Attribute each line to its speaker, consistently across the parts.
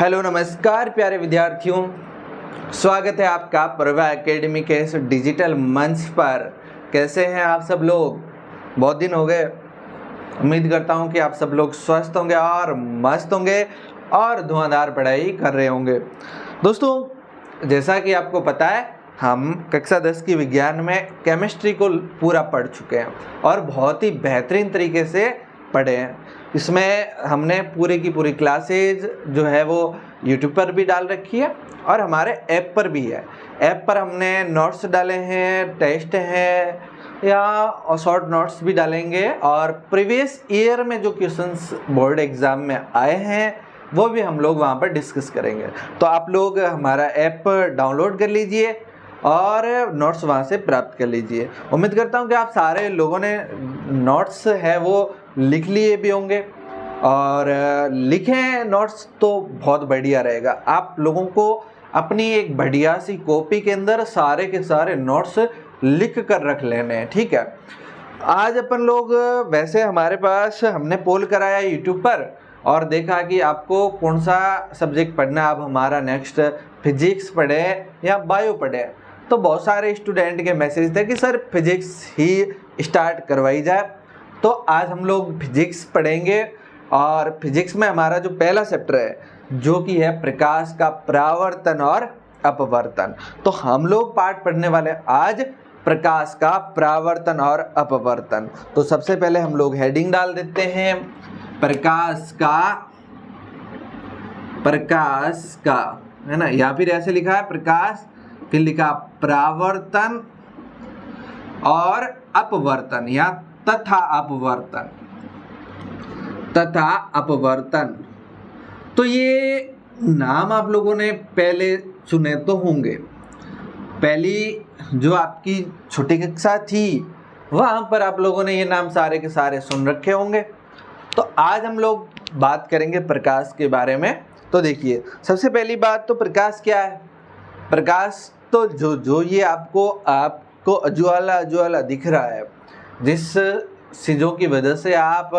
Speaker 1: Hello नमस्कार प्यारे विद्यार्थियों, स्वागत है आपका प्रभा एकेडमी के इस डिजिटल मंच पर। कैसे हैं आप सब लोग? बहुत दिन हो गए। उम्मीद करता हूं कि आप सब लोग स्वस्थ होंगे और मस्त होंगे और धुआंधार पढ़ाई कर रहे होंगे। दोस्तों, जैसा कि आपको पता है, हम कक्षा 10 की विज्ञान में केमिस्ट्री को पूरा पढ़ चुके हैं और बहुत ही बेहतरीन तरीके से पढ़े हैं। इसमें हमने पूरी की पूरी क्लासेज जो है वो यूट्यूब पर भी डाल रखी है और हमारे ऐप पर भी है। ऐप पर हमने नोट्स डाले हैं, टेस्ट है या शॉर्ट नोट्स भी डालेंगे और प्रीवियस ईयर में जो क्वेश्चंस बोर्ड एग्ज़ाम में आए हैं वो भी हम लोग वहाँ पर डिस्कस करेंगे। तो आप लोग हमारा ऐप डाउनलोड कर लीजिए और नोट्स वहाँ से प्राप्त कर लीजिए। उम्मीद करता हूँ कि आप सारे लोगों ने नोट्स है वो लिख लिए भी होंगे और लिखें नोट्स तो बहुत बढ़िया रहेगा। आप लोगों को अपनी एक बढ़िया सी कॉपी के अंदर सारे के सारे नोट्स लिख कर रख लेने हैं, ठीक है। आज अपन लोग वैसे हमारे पास हमने पोल कराया यूट्यूब पर और देखा कि आपको कौन सा सब्जेक्ट पढ़ना है। अब हमारा नेक्स्ट फिजिक्स पढ़े या बायो पढ़े, तो बहुत सारे स्टूडेंट के मैसेज थे कि सर फिजिक्स ही स्टार्ट करवाई जाए। तो आज हम लोग फिजिक्स पढ़ेंगे और फिजिक्स में हमारा जो पहला चैप्टर है जो कि है प्रकाश का परावर्तन और अपवर्तन। तो हम लोग पाठ पढ़ने वाले आज प्रकाश का परावर्तन और अपवर्तन। तो सबसे पहले हम लोग हेडिंग डाल देते हैं प्रकाश का, है ना, या फिर ऐसे लिखा है प्रकाश, फिर लिखा परावर्तन और अपवर्तन या तथा अपवर्तन। तो ये नाम आप लोगों ने पहले सुने तो होंगे। पहली जो आपकी छोटी कक्षा थी वहाँ पर आप लोगों ने ये नाम सारे के सारे सुन रखे होंगे। तो आज हम लोग बात करेंगे प्रकाश के बारे में। तो देखिए, सबसे पहली बात तो प्रकाश क्या है। प्रकाश तो जो ये आपको उजाला दिख रहा है, जिस चीज़ों की वजह से आप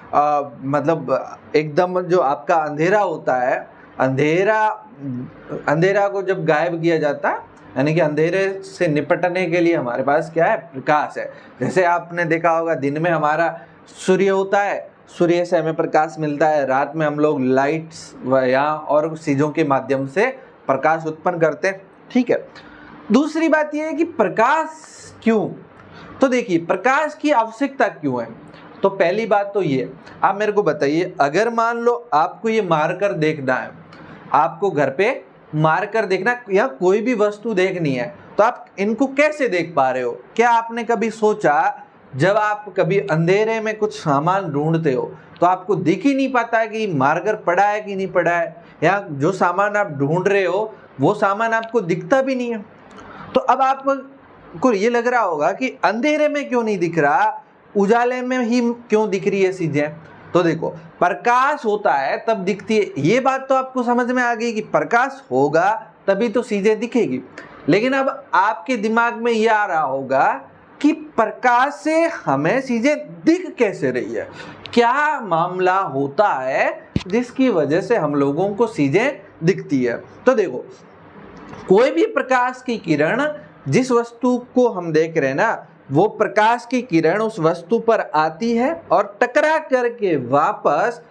Speaker 1: मतलब एकदम जो आपका अंधेरा होता है, अंधेरा को जब गायब किया जाता है, यानी कि अंधेरे से निपटने के लिए हमारे पास क्या है, प्रकाश है। जैसे आपने देखा होगा दिन में हमारा सूर्य होता है, सूर्य से हमें प्रकाश मिलता है। रात में हम लोग लाइट्स या और चीज़ों के माध्यम से प्रकाश उत्पन्न करते हैं, ठीक है। दूसरी बात यह है कि प्रकाश क्यों, तो देखिए प्रकाश की आवश्यकता क्यों है। तो पहली बात तो ये, आप मेरे को बताइए, अगर मान लो आपको ये मारकर देखना है, आपको घर पे मारकर देखना या कोई भी वस्तु देखनी है, तो आप इनको कैसे देख पा रहे हो? क्या आपने कभी सोचा, जब आप कभी अंधेरे में कुछ सामान ढूंढते हो तो आपको दिख ही नहीं पाता है कि मारकर पड़ा है कि नहीं पड़ा है, या जो सामान आप ढूंढ रहे हो वो सामान आपको दिखता भी नहीं है। तो अब आपको ये लग रहा होगा कि अंधेरे में क्यों नहीं दिख रहा, उजाले में ही क्यों दिख रही है चीजें। तो देखो, प्रकाश होता है तब दिखती है। ये बात तो आपको समझ में आ गई कि प्रकाश होगा तभी तो चीजें दिखेगी। लेकिन अब आपके दिमाग में ये आ रहा होगा कि प्रकाश से हमें चीजें दिख कैसे रही है, क्या मामला होता है जिसकी वजह से हम लोगों को चीजें दिखती है। तो देखो, कोई भी प्रकाश की किरण, जिस वस्तु को हम देख रहे हैं ना, वो प्रकाश की किरण उस वस्तु पर आती है और टकरा करके वापस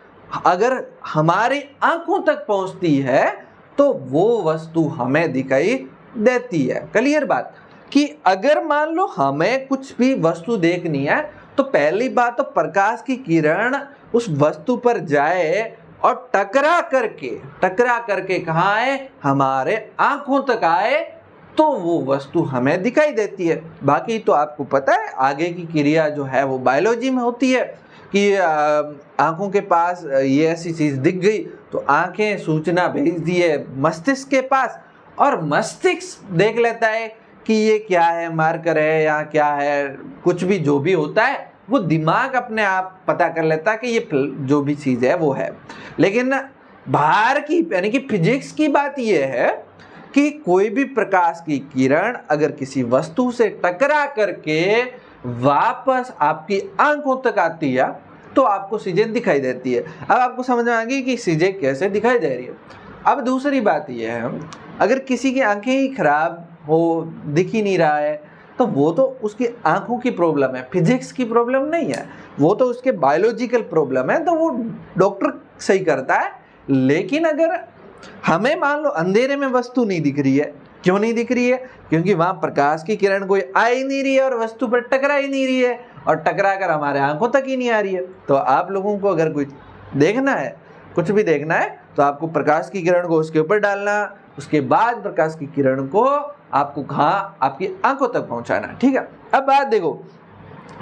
Speaker 1: अगर हमारी आंखों तक पहुंचती है तो वो वस्तु हमें दिखाई देती है। क्लियर बात कि अगर मान लो हमें कुछ भी वस्तु देखनी है तो पहली बात तो प्रकाश की किरण उस वस्तु पर जाए और टकरा करके कहाँ आए, हमारे आंखों तक आए, तो वो वस्तु हमें दिखाई देती है। बाकी तो आपको पता है आगे की क्रिया जो है वो बायोलॉजी में होती है कि आंखों के पास ये ऐसी चीज़ दिख गई तो आंखें सूचना भेज दी है मस्तिष्क के पास और मस्तिष्क देख लेता है कि ये क्या है, मार्कर है या क्या है, कुछ भी जो भी होता है वो दिमाग अपने आप पता कर लेता है कि ये जो भी चीज़ है वो है। लेकिन बाहर की यानी कि फिजिक्स की बात ये है कि कोई भी प्रकाश की किरण अगर किसी वस्तु से टकरा करके वापस आपकी आंखों तक आती है तो आपको चीजें दिखाई देती है। अब आपको समझ में आ गई कि चीजें कैसे दिखाई दे रही है। अब दूसरी बात यह है, अगर किसी की आंखें ही खराब हो, दिख ही नहीं रहा है, तो वो तो उसकी आंखों की प्रॉब्लम है, फिजिक्स की प्रॉब्लम नहीं है, वो तो उसके बायोलॉजिकल प्रॉब्लम है, तो वो डॉक्टर सही करता है। लेकिन अगर हमें मान लो अंधेरे में वस्तु नहीं दिख रही है, क्यों नहीं दिख रही है? क्योंकि वहां प्रकाश की किरण कोई आ ही नहीं रही है और वस्तु पर टकरा ही नहीं रही है, और टकरा कर हमारे आंखों तक ही नहीं आ रही है। तो आप लोगों को अगर कुछ देखना है, कुछ भी देखना है, तो आपको प्रकाश की किरण को उसके ऊपर डालना, उसके बाद प्रकाश की किरण को आपको कहाँ, आपकी आंखों तक पहुंचाना। ठीक है, अब बात देखो,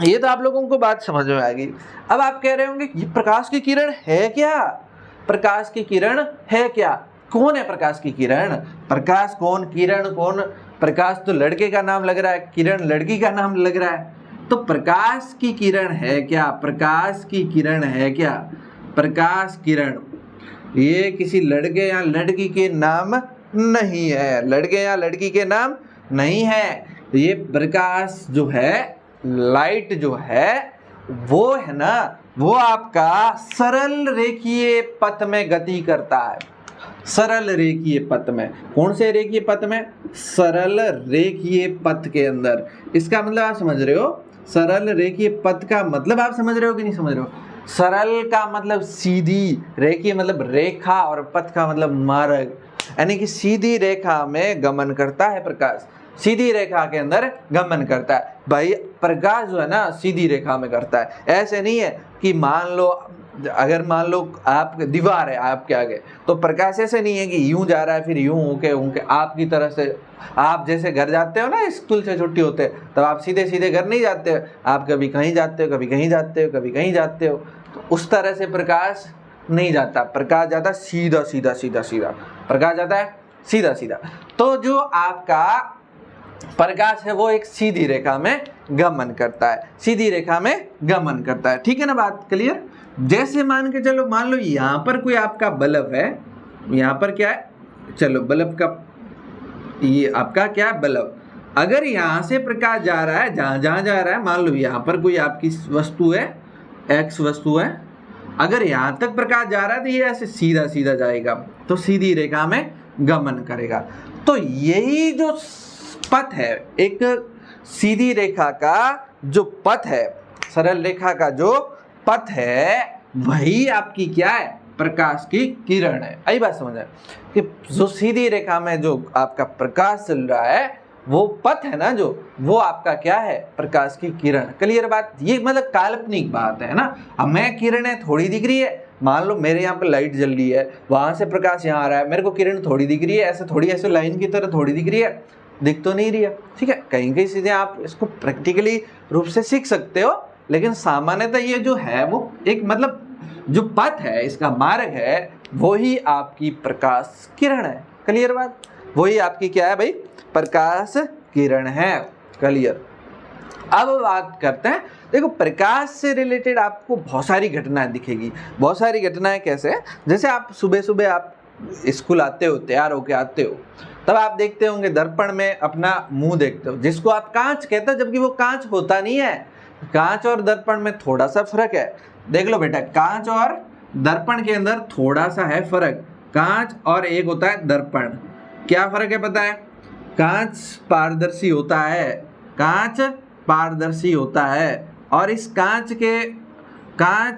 Speaker 1: ये तो आप लोगों को बात समझ में आएगी। अब आप कह रहे होंगे ये प्रकाश की किरण है क्या? प्रकाश की किरण है क्या? कौन है प्रकाश की किरण? प्रकाश कौन, किरण कौन? प्रकाश तो लड़के का नाम लग रहा है, किरण लड़की का नाम लग रहा है। तो प्रकाश की किरण है क्या? प्रकाश की किरण है क्या? प्रकाश किरण ये किसी लड़के या लड़की के नाम नहीं है, लड़के या लड़की के नाम नहीं है। ये प्रकाश जो है, लाइट जो है, वो है ना, वो आपका सरल रेखीय पथ में गति करता है। सरल रेखीय पथ में, कौन से रेखीय पथ में? सरल रेखीय पथ के अंदर। इसका मतलब आप समझ रहे हो? सरल रेखीय पथ का मतलब आप समझ रहे हो कि नहीं समझ रहे हो? सरल का मतलब सीधी, रेखीय मतलब रेखा, और पथ का मतलब मार्ग, यानी कि सीधी रेखा में गमन करता है प्रकाश, सीधी रेखा के अंदर गमन करता है। भाई प्रकाश जो है ना सीधी रेखा में करता है। ऐसे नहीं है कि मान लो, अगर मान लो आप दीवार है आपके आगे, तो प्रकाश ऐसे नहीं है कि यूं जा रहा है फिर यूं होके आपकी तरह से, आप जैसे घर जाते हो ना स्कूल से छुट्टी होते, तब आप सीधे सीधे घर नहीं जाते हो, आप कभी कहीं जाते हो, कभी कहीं जाते हो, कभी कहीं जाते हो। तो उस तरह से प्रकाश नहीं जाता, प्रकाश जाता सीधा सीधा सीधा सीधा, प्रकाश जाता है सीधा सीधा। तो जो आपका प्रकाश है वो एक सीधी रेखा में गमन करता है, सीधी रेखा में गमन करता है। ठीक है ना, बात क्लियर? जैसे मान के चलो, मान लो यहाँ पर कोई आपका बल्ब है, यहाँ पर क्या है, चलो बल्ब का, ये आपका क्या है, बल्ब। अगर यहाँ से प्रकाश जा रहा है, जहाँ जहाँ जा रहा है, मान लो यहाँ पर कोई आपकी वस्तु है, एक्स वस्तु है, अगर यहाँ तक प्रकाश जा रहा है तो ये ऐसे सीधा सीधा जाएगा, तो सीधी रेखा में गमन करेगा। तो यही जो पथ है, एक सीधी रेखा का जो पथ है, सरल रेखा का जो पथ है, वही आपकी क्या है, प्रकाश की किरण है। आई बात समझ आए कि जो सीधी रेखा में जो आपका प्रकाश चल रहा है, वो पथ है ना जो, वो आपका क्या है, प्रकाश की किरण। क्लियर बात? ये मतलब काल्पनिक बात है ना, हमें किरणें थोड़ी दिख रही है। मान लो मेरे यहाँ पे लाइट जल रही है, वहां से प्रकाश यहाँ आ रहा है, मेरे को किरण थोड़ी दिख रही है, ऐसे थोड़ी, ऐसे लाइन की तरह थोड़ी दिख रही है, दिख तो नहीं रही है। ठीक है, कहीं कहीं चीजें आप इसको प्रैक्टिकली रूप से सीख सकते हो, लेकिन सामान्यतः ये जो है वो एक मतलब जो पथ है, इसका मार्ग है, वही आपकी प्रकाश किरण है। क्लियर बात? वही आपकी क्या है भाई, प्रकाश किरण है। क्लियर? अब बात करते हैं, देखो प्रकाश से रिलेटेड आपको बहुत सारी घटनाएं दिखेगी। बहुत सारी घटनाएं कैसे? जैसे आप सुबह सुबह आप स्कूल आते हो, तैयार होके आते हो, तब आप देखते होंगे दर्पण में अपना मुंह देखते हो, जिसको आप कांच कहते हो, जबकि वो कांच होता नहीं है। कांच और दर्पण में थोड़ा सा फर्क है। देख लो बेटा, कांच और दर्पण के अंदर थोड़ा सा है फर्क। कांच और एक होता है दर्पण। क्या फर्क है पता है? कांच पारदर्शी होता है, कांच पारदर्शी होता है, और इस कांच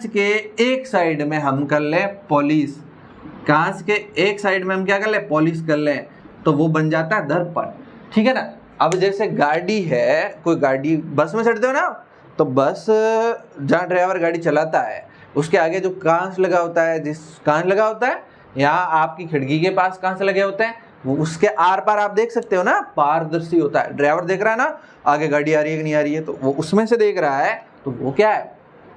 Speaker 1: के एक साइड में हम कर लें पॉलिश, कांच के एक साइड में हम क्या कर लें, पॉलिश कर लें, तो वो बन जाता है दर्पण। ठीक है ना? अब जैसे गाड़ी है, कोई गाड़ी, बस में चढ़ते हो ना, तो बस जहाँ ड्राइवर गाड़ी चलाता है, उसके आगे जो कांच लगा होता है, जिस कांच लगा होता है, यहाँ आपकी खिड़की के पास कांच लगे होते हैं, वो उसके आर पार आप देख सकते हो ना, पारदर्शी होता है। ड्राइवर देख रहा है ना आगे गाड़ी आ रही है कि नहीं आ रही है, तो वो उसमें से देख रहा है, तो वो क्या है,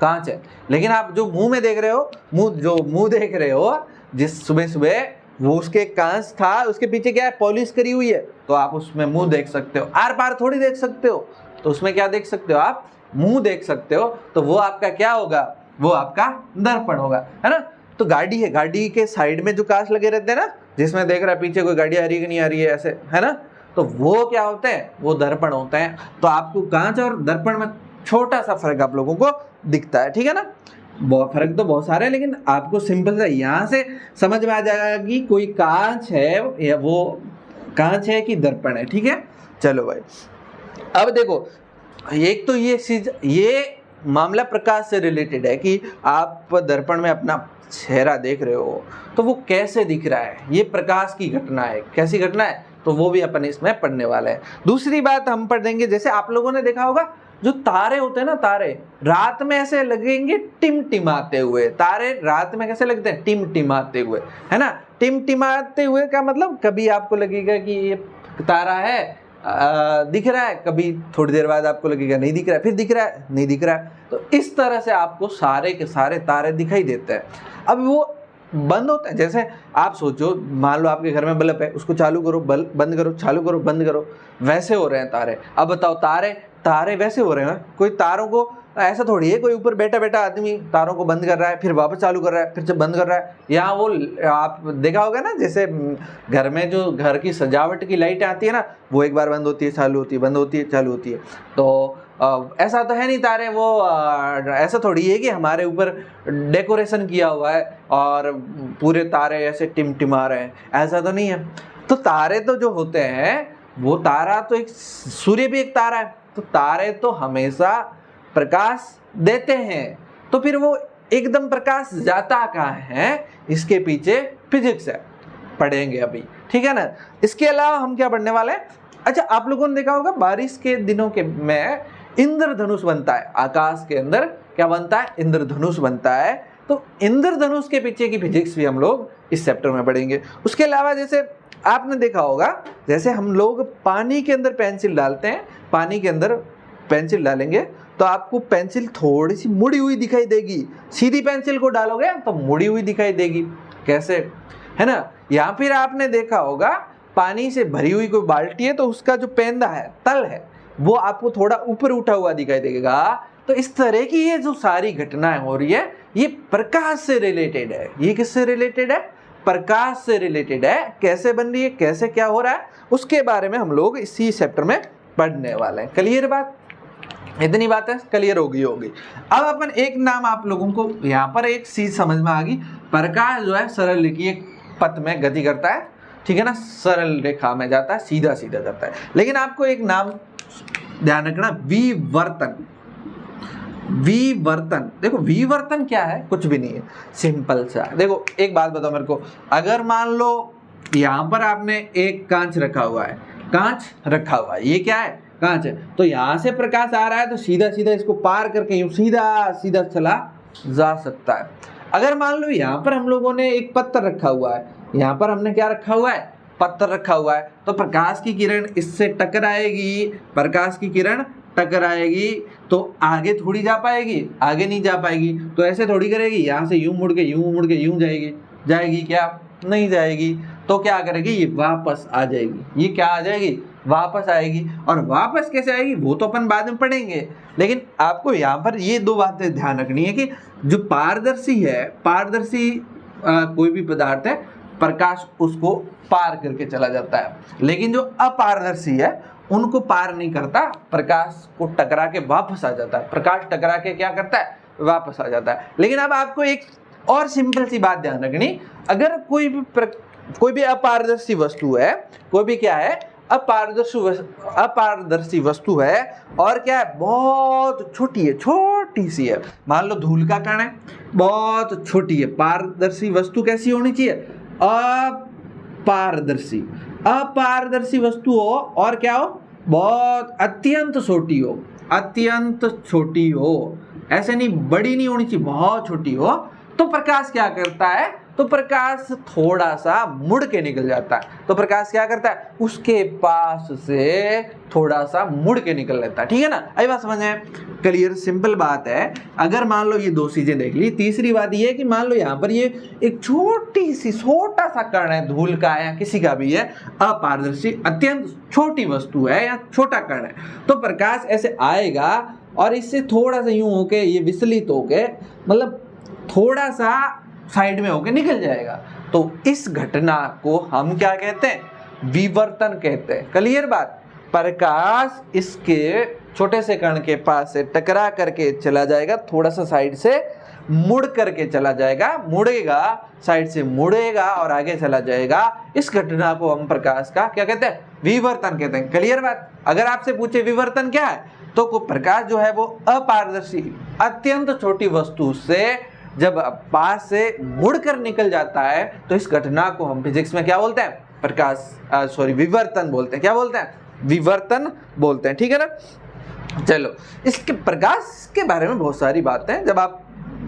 Speaker 1: कांच है। लेकिन आप जो मुंह में देख रहे हो, मुंह देख रहे हो, जिस सुबह सुबह वो उसके कांच था, उसके पीछे क्या है, पॉलिश करी हुई है, तो आप उसमें मुंह देख सकते हो, आर पार थोड़ी देख सकते हो। तो उसमें क्या देख सकते हो आप, मुंह देख सकते हो, तो वो आपका क्या होगा, वो आपका दर्पण होगा, है ना। तो गाड़ी है, गाड़ी के साइड में जो कांच लगे रहते हैं ना, जिसमें देख रहा है पीछे कोई गाड़ी आ रही है कि नहीं आ रही है, ऐसे, है ना, तो वो क्या होते हैं, वो दर्पण होते हैं। तो आपको कांच और दर्पण में छोटा सा फर्क आप लोगों को दिखता है, ठीक है ना। फर्क तो बहुत सारे हैं, लेकिन आपको सिंपल सा यहाँ से समझ में आ जाएगा कि कोई कांच है या वो कांच है कि दर्पण है। ठीक है, चलो भाई अब देखो, एक तो ये चीज, ये मामला प्रकाश से रिलेटेड है कि आप दर्पण में अपना चेहरा देख रहे हो तो वो कैसे दिख रहा है, ये प्रकाश की घटना है। कैसी घटना है, तो वो भी अपन इसमें पढ़ने वाले हैं। दूसरी बात हम पढ़ेंगे, जैसे आप लोगों ने देखा होगा जो तारे होते हैं ना, तारे रात में ऐसे लगेंगे टिमटिमाते हुए। तारे रात में कैसे लगते हैं, टिमटिमाते हुए, है ना। टिमटिमाते हुए का मतलब कभी आपको लगेगा कि ये तारा है, दिख रहा है, कभी थोड़ी देर बाद आपको लगेगा नहीं दिख रहा है, फिर दिख रहा है, नहीं दिख रहा है। तो इस तरह से आपको सारे के सारे तारे दिखाई देते हैं। अब वो बंद होता है, जैसे आप सोचो, मान लो आपके घर में बल्ब है, उसको चालू करो, बंद करो, चालू करो, बंद करो, वैसे हो रहे हैं तारे। अब बताओ, तारे वैसे हो रहे हैं। कोई तारों को ऐसा थोड़ी है, कोई ऊपर बैठा बैठा आदमी तारों को बंद कर रहा है, फिर वापस चालू कर रहा है, फिर से बंद कर रहा है। यहाँ वो आप देखा होगा ना, जैसे घर में जो घर की सजावट की लाइट आती है ना, वो एक बार बंद होती है, चालू होती है, बंद होती है, चालू होती है। तो ऐसा तो है नहीं तारे, वो ऐसा थोड़ी है कि हमारे ऊपर डेकोरेशन किया हुआ है और पूरे तारे ऐसे टिमटिमा रहे हैं, ऐसा तो नहीं है। तो तारे तो जो होते हैं, वो तारा तो एक, सूर्य भी एक तारा है। तो तारे तो हमेशा प्रकाश देते हैं, तो फिर वो एकदम प्रकाश जाता कहाँ है, इसके पीछे फिजिक्स है, पढ़ेंगे अभी। ठीक है ना। इसके अलावा हम क्या पढ़ने वाले हैं, अच्छा आप लोगों ने देखा होगा बारिश के दिनों के में इंद्रधनुष बनता है, आकाश के अंदर क्या बनता है, इंद्रधनुष बनता है। तो इंद्रधनुष के पीछे की फिजिक्स भी हम लोग इस चैप्टर में पढ़ेंगे। उसके अलावा जैसे आपने देखा होगा, जैसे हम लोग पानी के अंदर पेंसिल डालते हैं, पानी के अंदर पेंसिल डालेंगे तो आपको पेंसिल थोड़ी सी मुड़ी हुई दिखाई देगी। सीधी पेंसिल को डालोगे तो मुड़ी हुई दिखाई देगी, कैसे, है ना। या फिर आपने देखा होगा पानी से भरी हुई कोई बाल्टी है तो उसका जो पेंदा है, तल है, वो आपको थोड़ा ऊपर उठा हुआ दिखाई देगा। तो इस तरह की ये जो सारी घटनाएं हो रही है, ये प्रकाश से रिलेटेड है। ये किससे रिलेटेड है, प्रकाश से रिलेटेड है। कैसे बन रही है, कैसे क्या हो रहा है, उसके बारे में हम लोग इसी चैप्टर में पढ़ने वाले हैं। क्लियर बात, इतनी बात है, क्लियर होगी। अब अपन एक नाम आप लोगों को यहाँ पर एक चीज समझ में आ गई, प्रकाश जो है सरल रेखीय पथ में गति करता है, ठीक है ना, सरल रेखा में जाता है, सीधा सीधा जाता है। लेकिन आपको एक नाम ध्यान रखना, विवर्तन। विवर्तन, देखो विवर्तन क्या है, कुछ भी नहीं है, सिंपल सा। देखो एक बात बताओ मेरे को, अगर मान लो यहाँ पर आपने एक कांच रखा हुआ है, कांच रखा हुआ है, ये क्या है, कांच है। तो यहाँ से प्रकाश आ रहा है तो सीधा सीधा इसको पार करके यूं सीधा सीधा चला जा सकता है। अगर मान लो यहाँ पर हम लोगों ने एक पत्थर रखा हुआ है, यहाँ पर हमने क्या रखा हुआ है, पत्थर रखा हुआ है, तो प्रकाश की किरण इससे टकराएगी, प्रकाश की किरण टकराएगी तो आगे थोड़ी जा पाएगी, आगे नहीं जा पाएगी। तो ऐसे थोड़ी करेगी, यहाँ से यूं मुड़ के यूं जाएगी क्या, नहीं जाएगी। तो क्या करेगी, ये वापस आ जाएगी। ये क्या आ जाएगी, वापस आएगी। और वापस कैसे आएगी वो तो अपन बाद में पढ़ेंगे, लेकिन आपको यहाँ पर ये दो बातें ध्यान रखनी है कि जो पारदर्शी है, पारदर्शी कोई भी पदार्थ है, प्रकाश उसको पार करके चला जाता है। लेकिन जो अपारदर्शी है उनको पार नहीं करता, प्रकाश को टकरा के वापस आ जाता है। प्रकाश टकरा के क्या करता है, वापस आ जाता है। लेकिन अब आपको एक और सिंपल सी बात ध्यान रखनी, अगर कोई भी अपारदर्शी वस्तु है, कोई भी क्या है, अपारदर्शी वस्तु है और क्या है, बहुत छोटी है, छोटी सी है। मान लो धूल का कण है, बहुत छोटी है। पारदर्शी वस्तु कैसी होनी चाहिए, अपारदर्शी। अपारदर्शी वस्तु हो और क्या हो, बहुत अत्यंत छोटी हो, अत्यंत छोटी हो। ऐसे नहीं, बड़ी नहीं होनी चाहिए, बहुत छोटी हो। तो प्रकाश क्या करता है, तो प्रकाश थोड़ा सा मुड़ के निकल जाता है। तो प्रकाश क्या करता है, उसके पास से थोड़ा सा मुड़ के निकल लेता है। ठीक है ना, अभी बात समझ में, क्लियर, सिंपल बात है। अगर मान लो ये दो चीजें देख ली, तीसरी बात ये है कि मान लो यहाँ पर ये एक छोटी सी, छोटा सा कण है, धूल का है या किसी का भी है, अपारदर्शी अत्यंत छोटी वस्तु है या छोटा कण है, तो प्रकाश ऐसे आएगा और इससे थोड़ा सा यूं होके ये विचलित होके, मतलब थोड़ा सा साइड में होके निकल जाएगा। तो इस घटना को हम क्या कहते हैं, विवर्तन कहते हैं। क्लियर बात, प्रकाश इसके छोटे से कण के पास से टकरा करके चला जाएगा, थोड़ा सा साइड से मुड़ करके चला जाएगा, मुड़ेगा, साइड से मुड़ेगा और आगे चला जाएगा, इस घटना को हम प्रकाश का क्या कहते हैं? विवर्तन कहते हैं। क्लियर बात? अगर आपसे पूछे विवर्तन क्या है, तो प्रकाश जो है वो अपारदर्शी अत्यंत छोटी वस्तु से जब पास से मुड़कर निकल जाता है, तो इस घटना को हम फिजिक्स में क्या बोलते हैं? विवर्तन बोलते हैं। क्या बोलते हैं? विवर्तन बोलते हैं। ठीक है ना? चलो, इसके प्रकाश के बारे में बहुत सारी बातें हैं। जब आप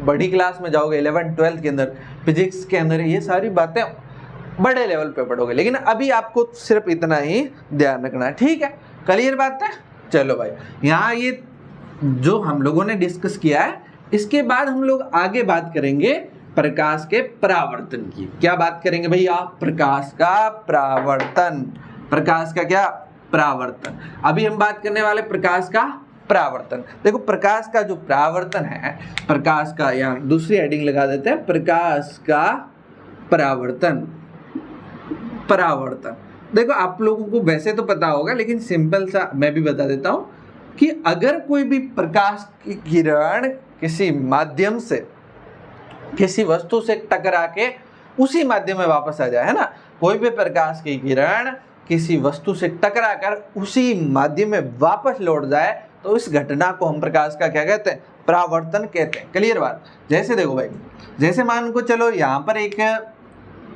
Speaker 1: बड़ी क्लास में जाओगे 11th 12th के अंदर, फिजिक्स के अंदर ये सारी बातें बड़े लेवल पे पढ़ोगे, लेकिन अभी आपको सिर्फ इतना ही ध्यान रखना है। ठीक है? क्लियर बात है? चलो भाई, यहाँ ये जो हम लोगों ने डिस्कस किया है, इसके बाद हम लोग आगे बात करेंगे प्रकाश के परावर्तन की। क्या बात करेंगे भैया? प्रकाश का परावर्तन। प्रकाश का क्या? परावर्तन। अभी हम बात करने वाले प्रकाश का परावर्तन। देखो, प्रकाश का जो परावर्तन है, प्रकाश का, यहाँ दूसरी हेडिंग लगा देते हैं, प्रकाश का परावर्तन। परावर्तन देखो, आप लोगों को वैसे तो पता होगा, लेकिन सिंपल सा मैं भी बता देता हूं कि अगर कोई भी प्रकाश की किरण किसी माध्यम से, किसी वस्तु से टकरा के उसी माध्यम में वापस आ जाए, है ना, कोई भी प्रकाश की किरण किसी वस्तु से टकरा कर उसी माध्यम में वापस लौट जाए, तो इस घटना को हम प्रकाश का क्या कहते हैं? परावर्तन कहते हैं। क्लियर बात? जैसे देखो भाई, जैसे मान को चलो यहाँ पर एक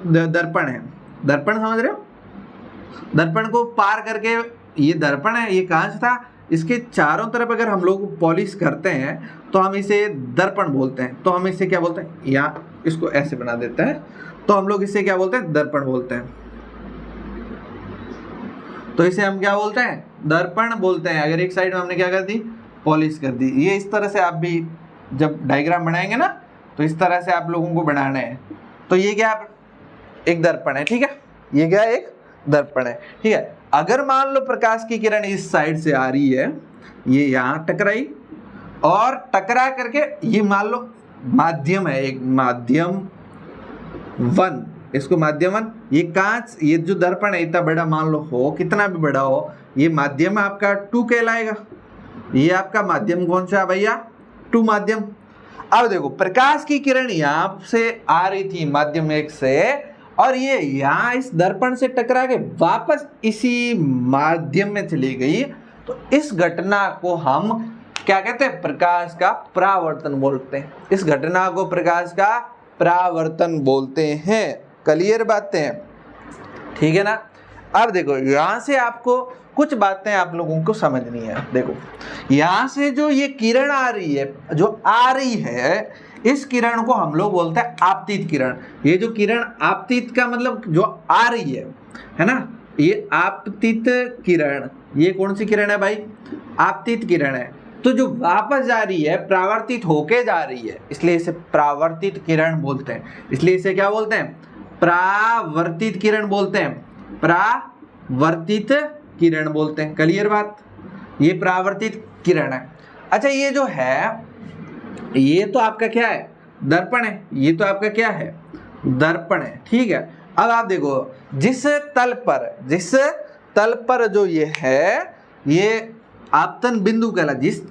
Speaker 1: दर्पण है, दर्पण समझ रहे हो? दर्पण को पार करके, ये दर्पण है, ये कांच था, इसके चारों तरफ अगर हम लोग पॉलिश करते हैं तो हम इसे दर्पण बोलते हैं। तो हम इसे क्या बोलते हैं? या इसको ऐसे बना देते हैं, तो हम लोग इसे क्या बोलते हैं? दर्पण बोलते हैं। तो इसे हम क्या बोलते हैं? दर्पण बोलते हैं। अगर एक साइड में हमने क्या कर दी? पॉलिश कर दी। ये इस तरह से आप भी जब डायग्राम बनाएंगे ना, तो इस तरह से आप लोगों को बनाना है। तो ये क्या? एक दर्पण है। ठीक है? ये क्या? एक दर्पण है। ठीक है? अगर मान लो प्रकाश की किरण इस साइड से आ रही है, ये यहाँ टकराई और टकरा करके, ये मान लो माध्यम है, एक माध्यम 1, इसको माध्यम 1, ये कांच, ये जो दर्पण है इतना बड़ा मान लो हो, कितना भी बड़ा हो, ये माध्यम आपका 2 कहलाएगा। ये आपका माध्यम कौन सा भैया? 2 माध्यम। अब देखो, प्रकाश की किरण यहाँ से आ रही थी माध्यम 1 से, और ये यहाँ इस दर्पण से टकरा के वापस इसी माध्यम में चली गई, तो इस घटना को हम क्या कहते हैं? प्रकाश का परावर्तन बोलते हैं। इस घटना को प्रकाश का परावर्तन बोलते हैं। क्लियर बातें हैं? ठीक है ना? अब देखो, यहाँ से आपको कुछ बातें आप लोगों को समझनी है। देखो, यहाँ से जो ये किरण आ रही है, जो आ रही है, इस किरण को हम लोग बोलते हैं आपतित किरण। ये जो किरण, आपतित का मतलब जो आ रही है ना, ये आपतित किरण, ये कौन सी किरण है भाई? आपतित किरण है। तो जो वापस जा रही है, परावर्तित होके जा रही है, इसलिए इसे परावर्तित किरण बोलते हैं। इसलिए इसे क्या बोलते हैं? परावर्तित किरण बोलते हैं। परावर्तित किरण बोलते हैं। क्लियर बात? ये परावर्तित किरण है। अच्छा, ये जो है, ये तो आपका क्या है? दर्पण है। ये तो आपका क्या है? दर्पण है। ठीक है? अब आप देखो, जिस तल पर जो ये है, ये आपतन बिंदु कहला, जिस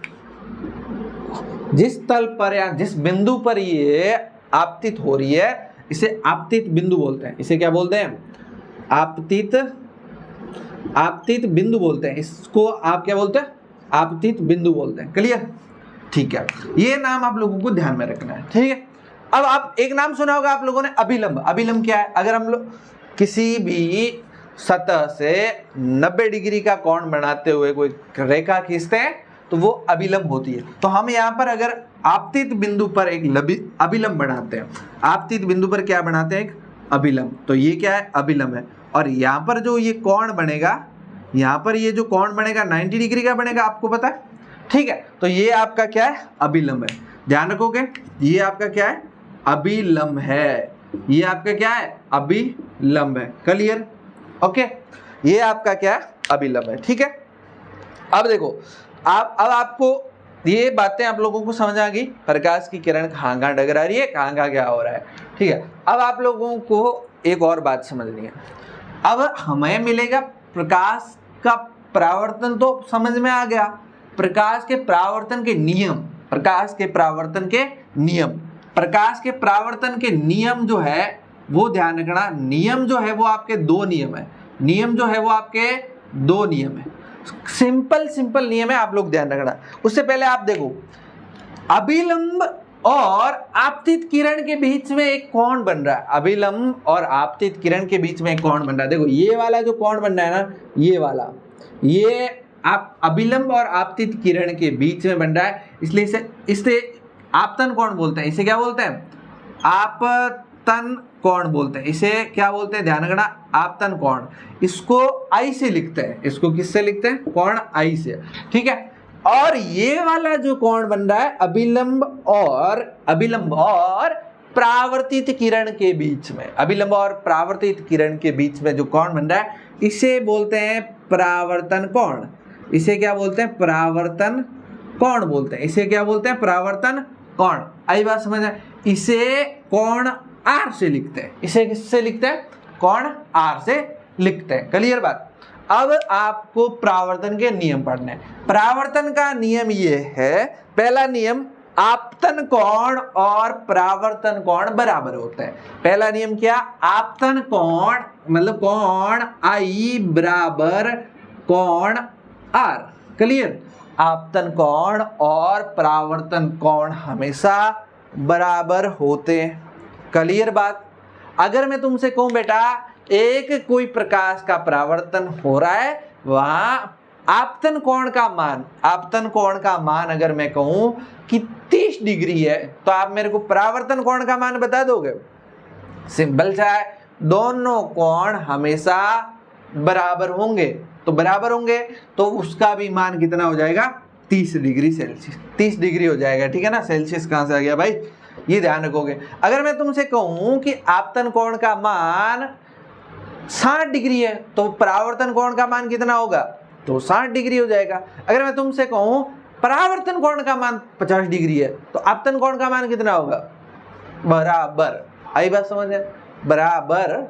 Speaker 1: तल पर या जिस बिंदु पर ये आपतित हो रही है, इसे आपतित बिंदु बोलते हैं। इसे क्या बोलते हैं? आपतित बिंदु बोलते हैं। इसको आप क्या बोलते हैं? आपतित बिंदु बोलते हैं। क्लियर? ठीक है? ये नाम आप लोगों को ध्यान में रखना है। ठीक है? अब आप एक नाम सुना होगा आप लोगों ने, अभिलंब। अभिलंब क्या है? अगर हम लोग किसी भी सतह से 90 डिग्री का कोण बनाते हुए कोई रेखा खींचते हैं, तो वो अभिलंब होती है। तो हम यहाँ पर अगर आपतित बिंदु पर एक अभिलंब बनाते हैं, आपतित बिंदु पर क्या बनाते हैं? एक अभिलंब। तो ये क्या है? अभिलंब है। और यहाँ पर जो ये कोण बनेगा, यहाँ पर ये जो कोण बनेगा 90 डिग्री का बनेगा, आपको पता है? ठीक है? तो ये आपका क्या है? अभिलंब है। ध्यान रखोगे, ये आपका क्या है? अभिलंब है। ये आपका क्या है? अभिलंब है। क्लियर? ओके? ये आपका क्या है? अभिलंब है। ठीक है? अब देखो, अब आपको ये बातें आप लोगों को समझ आ गई। प्रकाश की किरण कहाँ कहाँ डगरा रही है, कहाँ कहाँ क्या हो रहा है। ठीक है? अब आप लोगों को एक और बात समझनी है। अब हमें मिलेगा प्रकाश का परावर्तन, तो समझ में आ गया। प्रकाश के परावर्तन के नियम, प्रकाश के परावर्तन के नियम प्रकाश के परावर्तन के नियम जो है वो ध्यान रखना, नियम जो है वो आपके दो नियम है, नियम जो है वो आपके दो नियम है, सिंपल नियम है, आप लोग ध्यान रखना। उससे पहले आप देखो, अभिलंब और आपतित किरण के बीच में एक कोण बन रहा है, अभिलंब और आपतित किरण के बीच में एक कोण बन रहा है। देखो ये वाला जो कोण बन रहा है ना, ये वाला, ये आप अभिलंब और आपतित किरण के बीच में बन रहा है, इसलिए इसे आपतन कोण बोलते हैं। इसे क्या बोलते हैं? आपतन कोण बोलते हैं। इसे क्या बोलते हैं? ध्यान रखना, आपतन कोण। इसको आई से लिखते हैं, इसको किससे लिखते हैं? कोण आई से, ठीक है। और ये वाला जो कोण बन रहा है अभिलंब और परावर्तित किरण के बीच में, अभिलंब और परावर्तित किरण के बीच में जो कोण बन रहा है, इसे बोलते हैं परावर्तन कोण। इसे क्या बोलते हैं? परावर्तन कोण बोलते हैं। इसे क्या बोलते हैं? परावर्तन कोण। आई बात समझ है? इसे कोण आर से लिखते हैं। इसे किससे लिखते हैं? कोण आर से लिखते हैं। क्लियर बात? अब आपको परावर्तन के नियम पढ़ने हैं। परावर्तन का नियम ये है, पहला नियम, आपतन कोण और परावर्तन कोण बराबर होते हैं। पहला नियम क्या? आपतन कोण मतलब कोण आई बराबर कोण आर। क्लियर? आपतन कोण और परावर्तन कोण हमेशा बराबर होते हैं। क्लियर बात? अगर मैं तुमसे कहूं बेटा एक कोई प्रकाश का परावर्तन हो रहा है, वहां आपतन कोण का मान अगर मैं कहूं कि 30 डिग्री है, तो आप मेरे को परावर्तन कोण का मान बता दोगे? सिंपल सा है, दोनों कोण हमेशा बराबर होंगे, तो बराबर होंगे तो उसका भी मान कितना हो जाएगा? 30 डिग्री सेल्सियस, 30 डिग्री हो जाएगा। ठीक है ना? सेल्सियस कहां से आ गया भाई? ये ध्यान रखोगे। अगर मैं तुमसे कहूं कि आपतन कोण का मान 60 डिग्री है, तो परावर्तन कोण का मान कितना होगा? तो 60 डिग्री हो जाएगा। अगर मैं तुमसे कहूं परावर्तन कोण का मान 50 डिग्री है, तो आपतन कोण का मान कितना होगा? बराबर। आई बात समझ है? बराबर।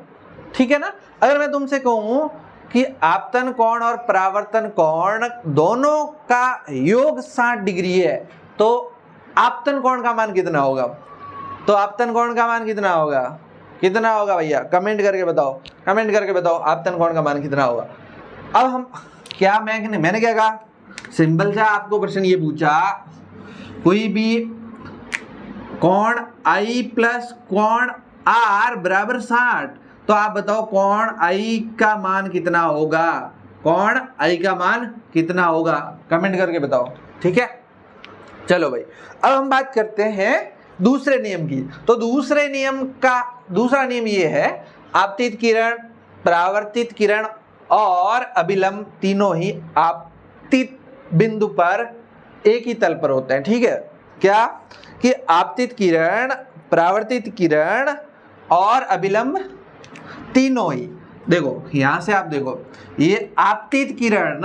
Speaker 1: ठीक है ना? अगर मैं तुमसे कहूं कि आपतन कोण और परावर्तन कोण दोनों का योग 60 डिग्री है, तो आपतन कोण का मान कितना होगा? तो आपतन कोण का मान कितना होगा? कितना होगा भैया? कमेंट करके बताओ, कमेंट करके बताओ आपतन कोण का मान कितना होगा। अब हम क्या, मैंने क्या कहा? सिंपल सा आपको प्रश्न ये पूछा, कोई भी कोण आई प्लस कोण आर बराबर 60, तो आप बताओ कोण आई का मान कितना होगा? कोण आई का मान कितना होगा? कमेंट करके बताओ। ठीक है, चलो भाई, अब हम बात करते हैं दूसरे नियम की। तो दूसरे नियम का दूसरा नियम ये है, आपतित किरण, परावर्तित किरण और अभिलंब तीनों ही आपतित बिंदु पर एक ही तल पर होते हैं। ठीक है? क्या कि आपतित किरण, परावर्तित किरण और अभिलंब तीनों ही, देखो यहां से आप देखो, ये आपतित किरण,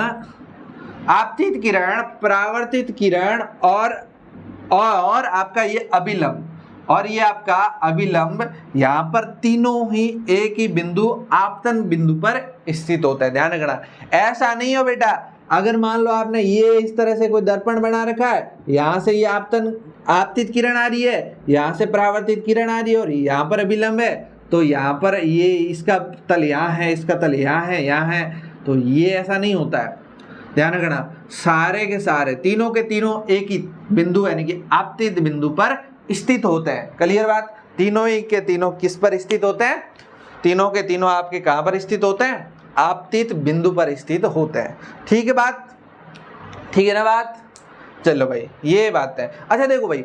Speaker 1: परावर्तित किरण और आपका ये अभिलंब, और ये आपका अभिलंब, यहाँ पर तीनों ही एक ही बिंदु आपतन बिंदु पर स्थित होता है। ध्यान रखना, ऐसा नहीं हो बेटा, अगर मान लो आपने ये इस तरह से कोई दर्पण बना रखा है, यहाँ से ये आपतित किरण आ रही है, यहाँ से परावर्तित किरण आ रही है और यहाँ पर अभिलंब है, तो यहाँ पर ये इसका तल यहाँ है, इसका तल यहाँ है, यहाँ है, तो ये ऐसा नहीं होता है। ध्यान रखना, सारे के सारे तीनों के तीनों एक ही बिंदु यानी कि आपतित बिंदु पर स्थित होते हैं। क्लियर बात? तीनों ही के तीनों किस पर स्थित होते हैं? तीनों के तीनों आपके कहां पर स्थित होते हैं? आपतित बिंदु पर स्थित होते हैं। ठीक है बात? ठीक है ना बात? चलो भाई, ये बात है। अच्छा देखो भाई,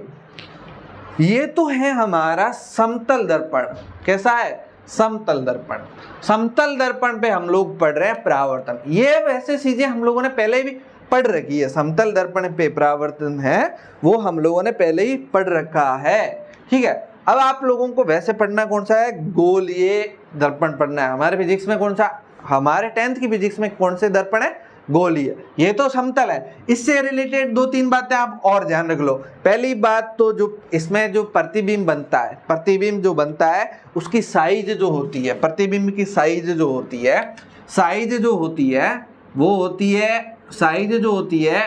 Speaker 1: ये तो है हमारा समतल दर्पण। कैसा है? समतल दर्पण। समतल दर्पण पे हम लोग पढ़ रहे हैं परावर्तन। ये वैसे चीजें हम लोगों ने पहले भी पढ़ रखी है। समतल दर्पण पे परावर्तन है वो हम लोगों ने पहले ही पढ़ रखा है। ठीक है, अब आप लोगों को वैसे पढ़ना कौन सा है? गोलीय दर्पण पढ़ना है। हमारे फिजिक्स में कौन सा, हमारे 10th की फिजिक्स में कौन से दर्पण है? गोलीय। ये तो समतल है। इससे रिलेटेड 2-3 बातें आप और ध्यान रख लो। पहली बात तो जो इसमें जो प्रतिबिंब बनता है, प्रतिबिंब जो बनता है उसकी साइज जो होती है, प्रतिबिंब की साइज जो होती है, साइज जो होती है वो होती है, साइज जो होती है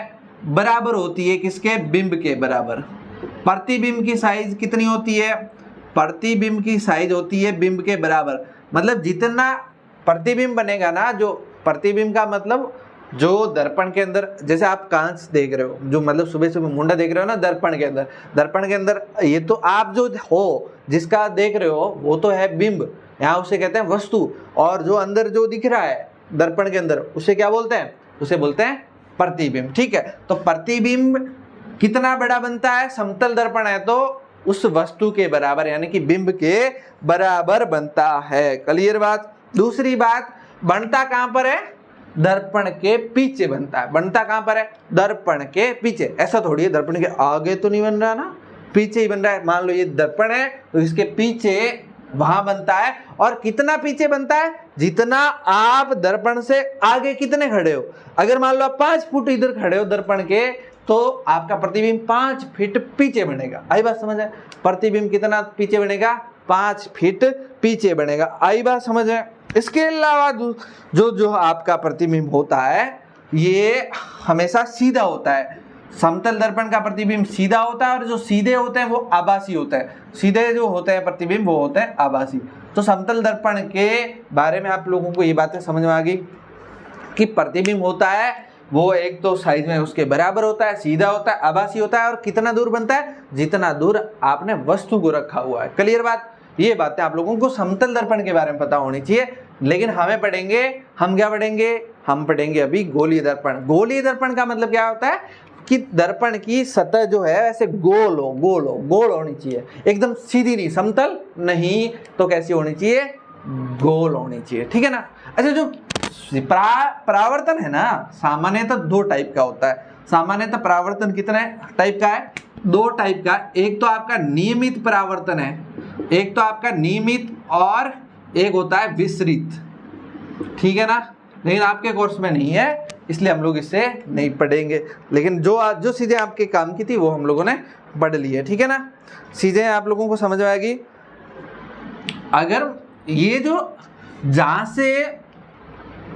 Speaker 1: बराबर होती है किसके? बिंब के बराबर। प्रतिबिंब की साइज कितनी होती है? प्रतिबिंब की साइज होती है बिंब के बराबर। मतलब जितना प्रतिबिंब बनेगा ना, जो प्रतिबिंब का मतलब जो दर्पण के अंदर, जैसे आप कांच देख रहे हो, जो मतलब सुबह सुबह मुंडा देख रहे हो ना दर्पण के अंदर, दर्पण के अंदर ये तो आप जो हो जिसका देख रहे हो वो तो है बिंब, यहाँ उसे कहते हैं वस्तु, और जो अंदर जो दिख रहा है दर्पण के अंदर उसे क्या बोलते हैं? उसे बोलते हैं प्रतिबिंब। ठीक है, तो प्रतिबिंब कितना बड़ा बनता है? समतल दर्पण है तो उस वस्तु के बराबर, यानी कि बिंब के बराबर बनता है। क्लियर बात? दूसरी बात, बनता कहां पर है? दर्पण के पीछे बनता है। बनता कहां पर है? दर्पण के पीछे। ऐसा थोड़ी है दर्पण के आगे तो नहीं बन रहा ना, पीछे ही बन रहा है। मान लो ये दर्पण है तो इसके पीछे वहां बनता है। और कितना पीछे बनता है? जितना आप दर्पण से आगे कितने खड़े हो। अगर मान लो आप 5 फुट इधर खड़े हो दर्पण के, तो आपका प्रतिबिंब 5 फीट पीछे बनेगा। आई बात समझ है? प्रतिबिंब कितना पीछे बनेगा? 5 फीट पीछे बनेगा। आई बात समझ है? इसके अलावा जो आपका प्रतिबिंब होता है ये हमेशा सीधा होता है। समतल दर्पण का प्रतिबिंब सीधा होता है और जो सीधे होते हैं वो आभासी होता है। सीधे जो होते हैं प्रतिबिंब वो होते हैं आभासी। तो समतल दर्पण के बारे में आप लोगों को ये बातें समझ में आ गई कि प्रतिबिंब होता है वो एक तो साइज में उसके बराबर होता है, सीधा होता है, आभासी होता है, और कितना दूर बनता है? जितना दूर आपने वस्तु को रखा हुआ है। क्लियर बात? ये बातें आप लोगों को समतल दर्पण के बारे में पता होनी चाहिए। लेकिन हम क्या पढ़ेंगे? हम पढ़ेंगे अभी गोलीय दर्पण। गोलीय दर्पण का मतलब क्या होता है कि दर्पण की सतह जो है ऐसे गोल होनी चाहिए, एकदम सीधी नहीं, समतल नहीं, तो कैसी होनी चाहिए? गोल होनी चाहिए। ठीक है ना? अच्छा, जो परावर्तन है ना, सामान्यतः 2 टाइप का होता है। सामान्यतः परावर्तन कितने टाइप का है? 2 टाइप का। एक तो आपका नियमित परावर्तन है, एक तो आपका नियमित, और एक होता है विसरित। ठीक है ना? लेकिन आपके कोर्स में नहीं है, इसलिए हम लोग इससे नहीं पढ़ेंगे। लेकिन जो चीजें आपके काम की थी वो हम लोगों ने पढ़ ली है। ठीक है ना? चीजें आप लोगों को समझ में आएगी। अगर ये जो जहां से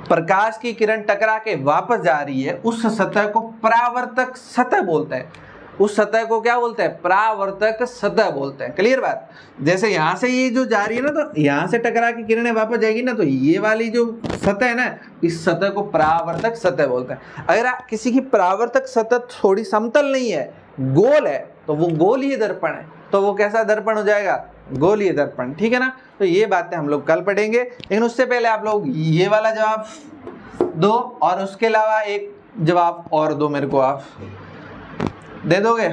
Speaker 1: प्रकाश की किरण टकरा के वापस जा रही है उस सतह को परावर्तक सतह बोलते हैं। उस सतह को क्या बोलते हैं? परावर्तक सतह बोलते हैं। क्लियर बात? जैसे यहाँ से ये जो जा रही है ना, तो यहाँ से टकरा के किरणें वापस जाएगी ना, तो ये वाली जो सतह है ना, इस सतह को परावर्तक सतह बोलते हैं। अगर किसी की परावर्तक सतह थोड़ी समतल नहीं है, गोल है, तो वो गोलीय दर्पण है। तो वो कैसा दर्पण हो जाएगा? गोलीय दर्पण। ठीक है ना? तो ये बातें हम लोग कल पढ़ेंगे। लेकिन उससे पहले आप लोग ये वाला जवाब दो, और उसके अलावा एक जवाब और दो, मेरे को आप दे दोगे?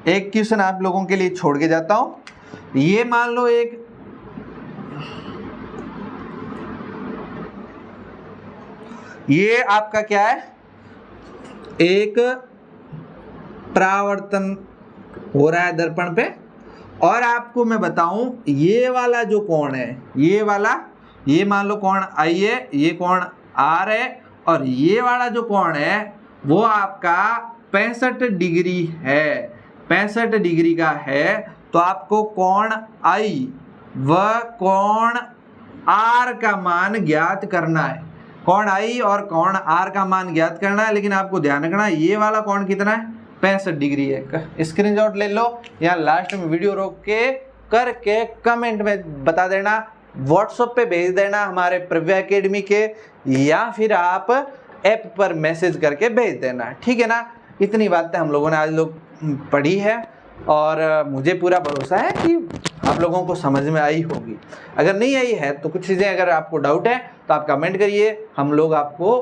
Speaker 1: एक क्वेश्चन आप लोगों के लिए छोड़ के जाता हूं। ये मान लो ये आपका क्या है? एक परावर्तन हो रहा है दर्पण पे, और आपको मैं बताऊं ये वाला जो कोण है, ये वाला, ये मान लो कोण आई है, ये कोण आर है, और ये वाला जो कोण है वो आपका 65 डिग्री है, 65 डिग्री का है। तो आपको कोण आई व कोण आर का मान ज्ञात करना है। कोण आई और कोण आर का मान ज्ञात करना है। लेकिन आपको ध्यान रखना ये वाला कोण कितना है? 65 डिग्री है। स्क्रीनशॉट ले लो, यहाँ लास्ट में वीडियो रोक के करके कमेंट में बता देना, व्हाट्सएप पे भेज देना हमारे प्रव्या एकेडमी के, या फिर आप ऐप पर मैसेज करके भेज देना। ठीक है ना? इतनी बातें हम लोगों ने आज लोग पढ़ी है, और मुझे पूरा भरोसा है कि आप लोगों को समझ में आई होगी। अगर नहीं आई है तो कुछ चीज़ें अगर आपको डाउट है तो आप कमेंट करिए, हम लोग आपको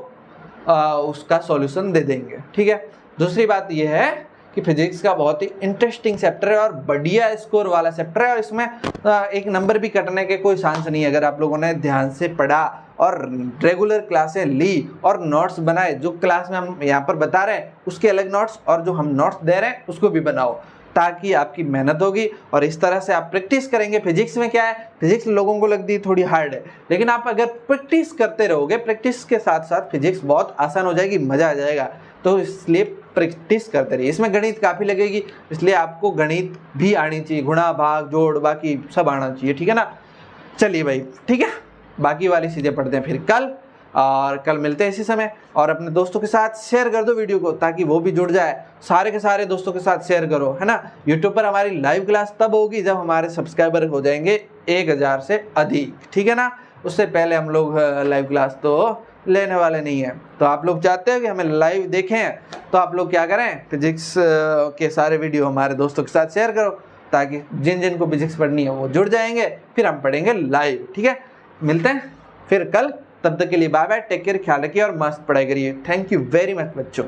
Speaker 1: उसका सॉल्यूशन दे देंगे। ठीक है? दूसरी बात यह है कि फिजिक्स का बहुत ही इंटरेस्टिंग चैप्टर है और बढ़िया स्कोर वाला चैप्टर है, और इसमें एक नंबर भी कटने के कोई चांस नहीं है अगर आप लोगों ने ध्यान से पढ़ा और रेगुलर क्लासें ली और नोट्स बनाए। जो क्लास में हम यहाँ पर बता रहे हैं उसके अलग नोट्स, और जो हम नोट्स दे रहे हैं उसको भी बनाओ, ताकि आपकी मेहनत होगी और इस तरह से आप प्रैक्टिस करेंगे। फिजिक्स में क्या है, फिजिक्स लोगों को लगती है थोड़ी हार्ड है, लेकिन आप अगर प्रैक्टिस करते रहोगे, प्रैक्टिस के साथ साथ फिजिक्स बहुत आसान हो जाएगी, मज़ा आ जाएगा। तो इसलिए प्रैक्टिस करते रहिए। इसमें गणित काफ़ी लगेगी, इसलिए आपको गणित भी आनी चाहिए, गुणा भाग जोड़ बाकी सब आना चाहिए। ठीक है ना? चलिए भाई, ठीक है, बाकी वाली चीज़ें पढ़ते हैं फिर कल। और कल मिलते हैं इसी समय। और अपने दोस्तों के साथ शेयर कर दो वीडियो को ताकि वो भी जुड़ जाए। सारे के सारे दोस्तों के साथ शेयर करो, है ना। यूट्यूब पर हमारी लाइव क्लास तब होगी जब हमारे सब्सक्राइबर हो जाएंगे 1000 से अधिक, ठीक है ना। उससे पहले हम लोग लाइव क्लास तो लेने वाले नहीं है। तो आप लोग चाहते हो कि हमें लाइव देखें तो आप लोग क्या करें, फिजिक्स के सारे वीडियो हमारे दोस्तों के साथ शेयर करो ताकि जिन जिन को फिजिक्स पढ़नी है वो जुड़ जाएंगे, फिर हम पढ़ेंगे लाइव, ठीक है। मिलते हैं फिर कल, तब तक के लिए बाय बाय, टेक केयर, ख्याल रखिए और मस्त पढ़ाई करिए। थैंक यू वेरी मच बच्चों।